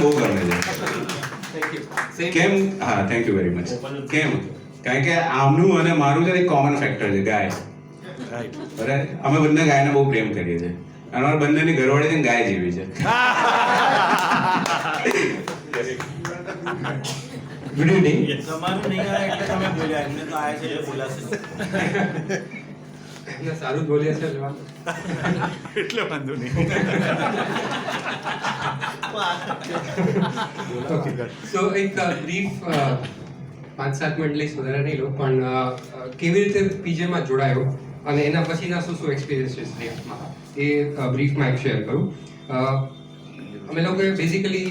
બહુ ગમે છે. કેમ? હા, થેન્ક યુ વેરી મચ. કેમ? કારણ કે આમનું અને મારું છે એક કોમન ફેક્ટર છે, ગાય. બરાબર, અમે બંને ગાયને બહુ પ્રેમ કરીએ છીએ અને અમારા બંનેની ઘરવાળી છે ને ગાય જેવી છે. Good evening. તમારું નહીં આવે એટલે તમે બોલ્યા, એમને તો આવે છે એટલે બોલાશે. એમને સારું જ બોલ્યા છે એટલે વાંધો નહીં. સો એક બ્રીફ 5-7 મિનિટ લઈશ, વધારે નહીં લો, પણ કેવી રીતે પીજેમાં જોડાયો અને એના પછીના શું શું એક્સપિરિયન્સીસ રહ્યા એ બ્રીફમાં એક શેર કરું. અમે લોકોએ બેઝિકલી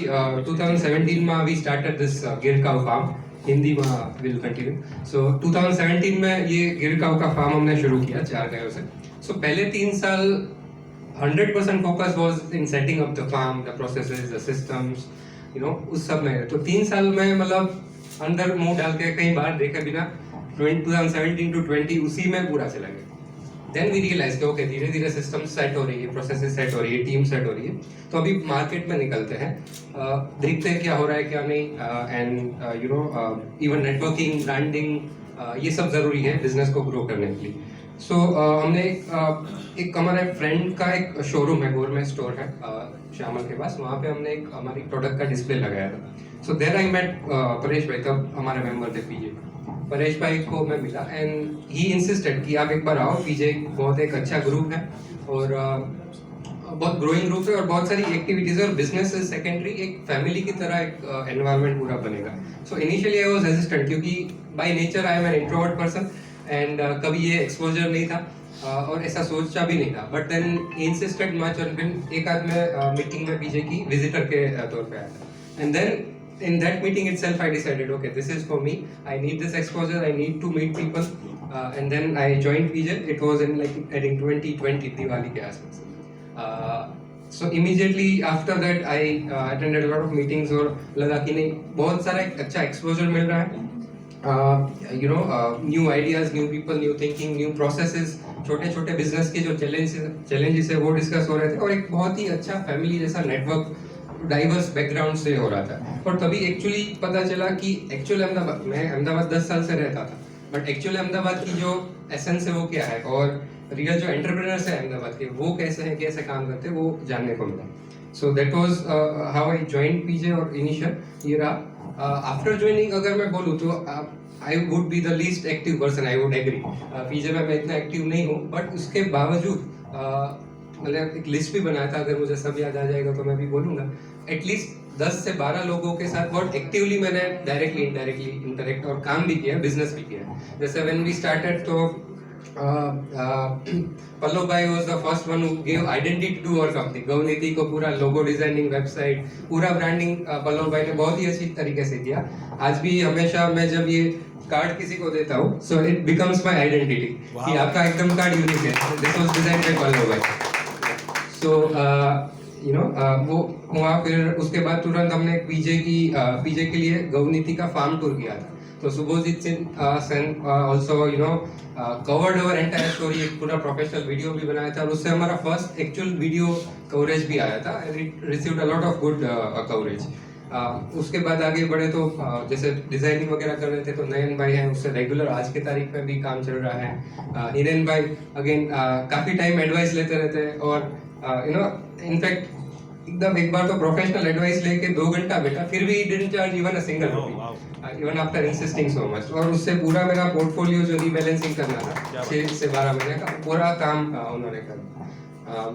2017 में वी स्टार्टेड दिस गिर काउ फार्म. हिंदी में विल कंटिन्यू. सो 2017 में ये गिर काउ का फार्म हमने शुरू किया 4 गायों से. सो पहले 3 साल 100% focus was in setting up the farm, the processes, the systems, you know, उस सब में. तो 3 साल में मतलब अंदर मुंह डाल के कहीं बाहर देखे बिना 2017 to 20 उसी में पूरा चला गया. देन वी रियलाइज कि ओके, धीरे धीरे सिस्टम सेट हो रही है, प्रोसेसेस सेट हो रही है, टीम सेट हो रही है. तो अभी मार्केट में निकलते हैं, देखते हैं क्या हो रहा है क्या नहीं, and you know even networking, branding, ये सब ज़रूरी है बिजनेस को ग्रो करने के लिए. सो हमने एक हमारे फ्रेंड का एक शोरूम है, गवर्नमेंट स्टोर है श्यामल के पास. वहाँ पे हमने एक हमारी प्रोडक्ट का डिस्प्ले लगाया था. So there I met Paresh भाई, तब हमारे मेंबर थे पीजे. परेश भाई को मैं मिला एंड ही इंसिस्टेड कि आप एक बार आओ, पीजे बहुत एक अच्छा ग्रुप है और बहुत ग्रोइंग ग्रुप है और बहुत सारी एक्टिविटीज और बिजनेस इज सेकेंडरी, एक फैमिली की तरह एक एनवायरनमेंट पूरा बनेगा. सो इनिशियली आई वाज हेजिस्टेंट क्योंकि by nature I am an introvert person and कभी ये एक्सपोजर नहीं था और ऐसा सोचा भी नहीं था. बट देन इंसिस्टेड मच और फिर एक आध में मीटिंग में पीजे की विजिटर के तौर पे आया था. And then in that meeting itself I decided, okay, this is for me, I need this exposure, I need to meet people, and then I joined PJ. It was in like I think 2020 Diwali के आसपास. So immediately after that I attended a lot of meetings और लगा कि नहीं, बहुत सारा एक अच्छा exposure मिल रहा है, you know, new ideas, new people, new thinking, new processes, छोटे छोटे बिजनेस के जो challenges है वो डिस्कस हो रहे थे और एक बहुत ही अच्छा फैमिली जैसा नेटवर्क डाइवर्स बैकग्राउंड से हो रहा था. और तभी एक्चुअली पता चला कि एक्चुअल अहमदाबाद, मैं अहमदाबाद 10 साल से रहता था, बट एक्चुअल अहमदाबाद की जो एसेंस है वो क्या है और रियल जो एंटरप्रेन्योर्स है अहमदाबाद के वो कैसे हैं, कैसे काम करते हैं, वो जानने को मिला. So that was how I joined PJ. और इनिशियल ये रहा. आफ्टर ज्वाइनिंग अगर मैं बोलूँ तो I would be the least active person, I would agree. PJ में मैं इतना एक्टिव नहीं हूँ, बट उसके बावजूद मैंने एक लिस्ट भी बनाया था, अगर मुझे सब याद आ जाएगा तो मैं भी बोलूँगा. एटलीस्ट 10 से 12 लोगों के साथ बहुत एक्टिवली मैंने डायरेक्टली इनडायरेक्टली इंटरेक्ट और काम भी किया, बिजनेस भी किया. जैसे व्हेन वी स्टार्टेड तो पल्लव भाई was the first one who give identity to our company. Gavniti को पूरा लोगो डिजाइनिंग, वेबसाइट, पूरा ब्रांडिंग पल्लव भाई ने बहुत ही अच्छी तरीके से किया. आज भी हमेशा मैं जब ये कार्ड किसी को देता हूँ, so it becomes my identity कि आपका एकदम कार्ड यूनिक है. This was design by Pallav भाई. सो यू नो वो हुआ. फिर उसके बाद तुरंत हमने पीजे के लिए गवनीति का फार्म टूर किया था. तो Subojit Sen also you know covered our entire story, एक पूरा प्रोफेशनल वीडियो भी बनाया था और उससे हमारा फर्स्ट एक्चुअल वीडियो कवरेज भी आया था and it received a lot of good coverage. उसके बाद आगे बढ़े तो जैसे डिजाइनिंग वगैरह कर रहे थे तो नयन भाई हैं, उससे रेगुलर आज के तारीख में भी काम चल रहा है. हिरेन भाई अगेन काफी टाइम एडवाइस लेते रहते हैं और यू नो इनफैक्ट एकदम एक बार तो प्रोफेशनल एडवाइस लेके 2 घंटा बैठा, फिर भी didn't charge even a single rupee, even after insisting so much. और उससे पूरा मेरा पोर्टफोलियो जो रीबैलेंसिंग करना था 6 से 12 महीने का पूरा काम उन्होंने करा.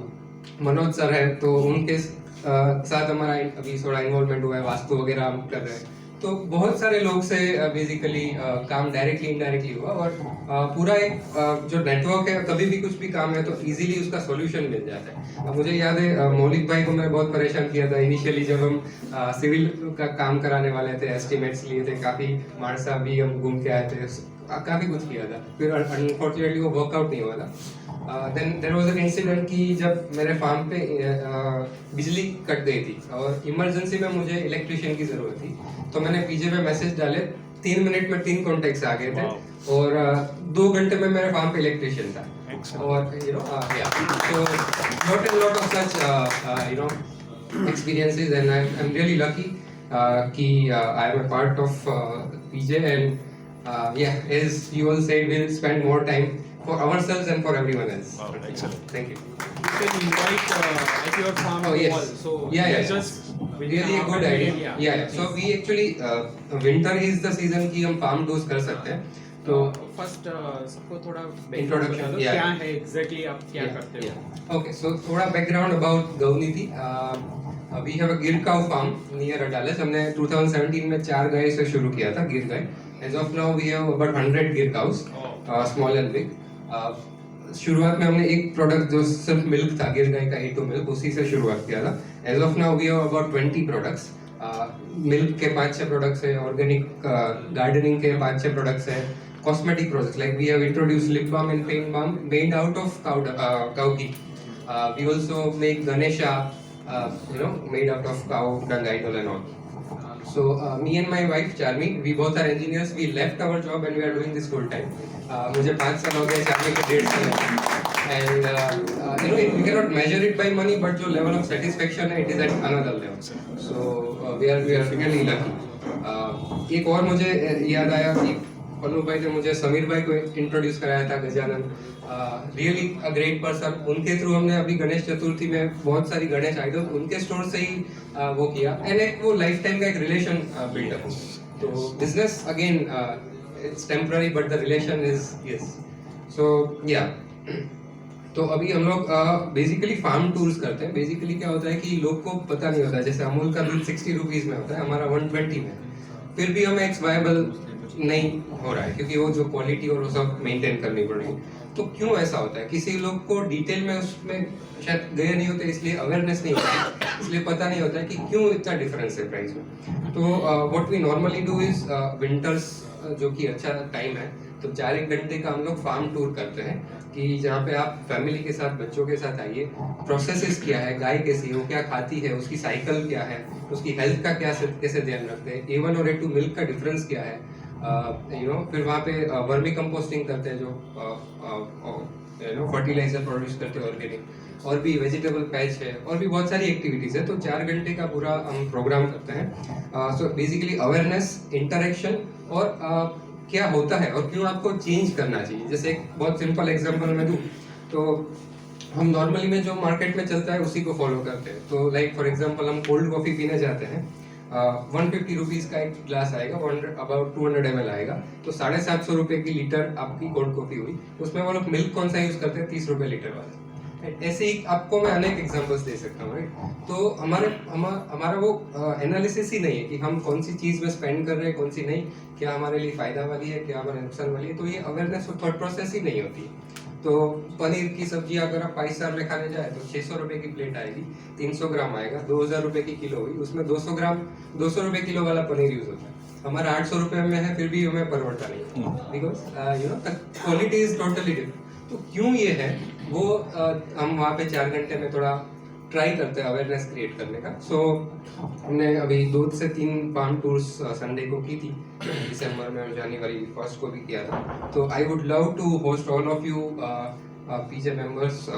मनोज सर है तो उनके साथ हमारा अभी थोड़ा इन्वॉल्वमेंट हुआ है, वास्तु वगैरह हम कर रहे हैं. तो बहुत सारे लोग से बेसिकली काम डायरेक्टली इनडायरेक्टली हुआ और पूरा एक जो नेटवर्क है, कभी भी कुछ भी काम है तो इजीली उसका सॉल्यूशन मिल जाता है. अब मुझे याद है मौलिक भाई को मैं बहुत परेशान किया था इनिशियली जब हम सिविल का काम कराने वाले थे, एस्टिमेट्स लिए थे, काफ़ी मानसा भी हम घूम के आए थे, काफ़ी कुछ किया था. फिर अनफॉर्चुनेटली वो वर्कआउट नहीं हुआ था. Then there was an incident कि जब मेरे फार्म पे बिजली कट गई थी और इमरजेंसी में मुझे इलेक्ट्रिशियन की ज़रूरत थी. तो मैंने पीजे पे मैसेज डाले, 3 मिनट में 3 कॉन्टेक्ट्स आ गए थे और 2 घंटे में मेरे फार्म पे इलेक्ट्रिशियन था. और you know so lot of such you know experiences, and I'm really lucky कि I am a part of PJ, and yeah, as you all said, we'll spend more time for ourselves and for everyone else. Wow, excellent. Thank you. You can invite at your farm Oh, as yes. well. So Yeah, yeah. just Really a good idea. Yeah. So we actually winter is the season कि हम farm tours कर सकते हैं. तो तो first सबको थोड़ा Introduction, बता दो, yeah. क्या है एग्जैक्टली आप क्या करते हो? Okay, so थोड़ा background about Gauniti. We have a गिर cow farm near Adalas. हमने 2017 में 4 गाय से शुरू किया था, गिर गाय. As of now we have about 100 गिर cows, small and big. शुरुआत में हमने एक प्रोडक्ट जो सिर्फ मिल्क था, गिर गाय का A2 मिल्क, उसी से शुरुआत किया था. As of now we have about 20 products. Milk के 5-6 प्रोडक्ट्स है, ऑर्गेनिक गार्डनिंग के 5-6 प्रोडक्ट्स है, cosmetic products like we have introduced lip balm and pain balm made out of cow ghee. We also make Ganesha, made out of cow dung idol and all. So me and my wife Charmi, we both are engineers. We left our job and we are doing this full time. मुझे 5 साल हो गए, Charmi को 1.5 साल. And we cannot measure it by money, but जो level of satisfaction है, it is at another level. So we are really lucky. एक और मुझे याद आया कि पन्नू भाई ने मुझे समीर भाई को इंट्रोड्यूस कराया था, Gajanan. Really a great person. उनके थ्रू हमने अभी गणेश चतुर्थी में बहुत सारी गणेश आइडल उनके स्टोर से ही वो किया, एंड एक वो लाइफ टाइम का एक रिलेशन बिल्डअप. तो business again it's temporary but the relation is yes. So या तो अभी हम लोग बेसिकली फार्म टूर्स करते हैं. बेसिकली क्या होता है कि लोग को पता नहीं होता है, जैसे अमूल का दूध 60 रुपीज में होता है, हमारा 120 में. फिर भी हमें एक वायबल नहीं हो रहा है क्योंकि वो जो क्वालिटी और वो सब मेंटेन करनी पड़ रही है. तो क्यों ऐसा होता है? किसी लोग को डिटेल में उसमें शायद गए नहीं होते, इसलिए अवेयरनेस नहीं होती, इसलिए पता नहीं होता है कि क्यों इतना डिफरेंस है प्राइस में. तो what we normally do is winters, जो कि अच्छा टाइम है, तो 4-1 घंटे का हम लोग फार्म टूर करते हैं कि जहाँ पे आप फैमिली के साथ, बच्चों के साथ आइए. प्रोसेसेस क्या है, गाय कैसी है, वो क्या खाती है, उसकी साइकिल क्या है, उसकी हेल्थ का क्या कैसे ध्यान रखते हैं, A1 और A2 मिल्क का डिफरेंस क्या है. फिर वहाँ पे वर्मी कंपोस्टिंग करते हैं, जो फर्टिलाइजर प्रोड्यूस करते हैं ऑर्गेनिक, और भी वेजिटेबल पैच है, और भी बहुत सारी एक्टिविटीज है. तो 4 घंटे का पूरा हम प्रोग्राम करते हैं. सो बेसिकली अवेयरनेस, इंटरेक्शन, और क्या होता है और क्यों आपको चेंज करना चाहिए. जैसे एक बहुत सिंपल एग्जांपल मैं दूं तो हम नॉर्मली में जो मार्केट में चलता है उसी को फॉलो करते हैं. तो लाइक फॉर एग्जांपल हम कोल्ड कॉफी पीने जाते हैं, 150 रुपीज का एक ग्लास आएगा, अबाउट 200 ml आएगा, तो 750 रुपए की लीटर आपकी कोल्ड कॉफी हुई. उसमें वो लोग मिल्क कौन सा यूज करते हैं, 30 रुपए लीटर वाला. ऐसे ही आपको मैं अनेक एग्जांपल्स दे सकता हूँ. राइट. तो हमारा वो एनालिसिस ही नहीं है कि हम कौन सी चीज में स्पेंड कर रहे हैं, कौन सी नहीं, क्या हमारे लिए फायदा वाली है, क्या हमारे नुकसान वाली है. तो ये अवेयरनेस और थॉट प्रोसेस ही नहीं होती. तो पनीर की सब्जी अगर आप 5 स्टार में खाने जाए तो 600 रुपए की प्लेट आएगी, 300 ग्राम आएगा, 2000 रुपए की किलो हुई, उसमें 200 ग्राम 200 रुपए किलो वाला पनीर यूज होता है. हमारा 800 रुपए में है, फिर भी हमें परवड़ता नहीं, because quality is totally different. तो क्यों ये है वो हम वहाँ पे 4 घंटे में थोड़ा ट्राई करते हैं अवेयरनेस क्रिएट करने का. सो हमने अभी 2 से 3 फार्म टूर्स संडे को की थी, दिसंबर में और जनवरी 1 को भी किया था. तो I would love to host all of you PJ members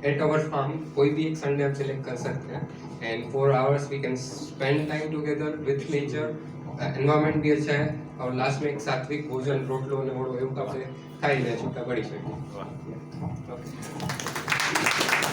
at our farm. कोई भी एक संडे हम सिलेक्ट कर सकते हैं, and 4 hours we can spend time together with nature. Environment भी अच्छा है, और लास्ट में एक सात्विक भोजन, रोटलो અને મોળો એવું આપણે ખાઈને છૂટા પડી શકીએ. ઓકે.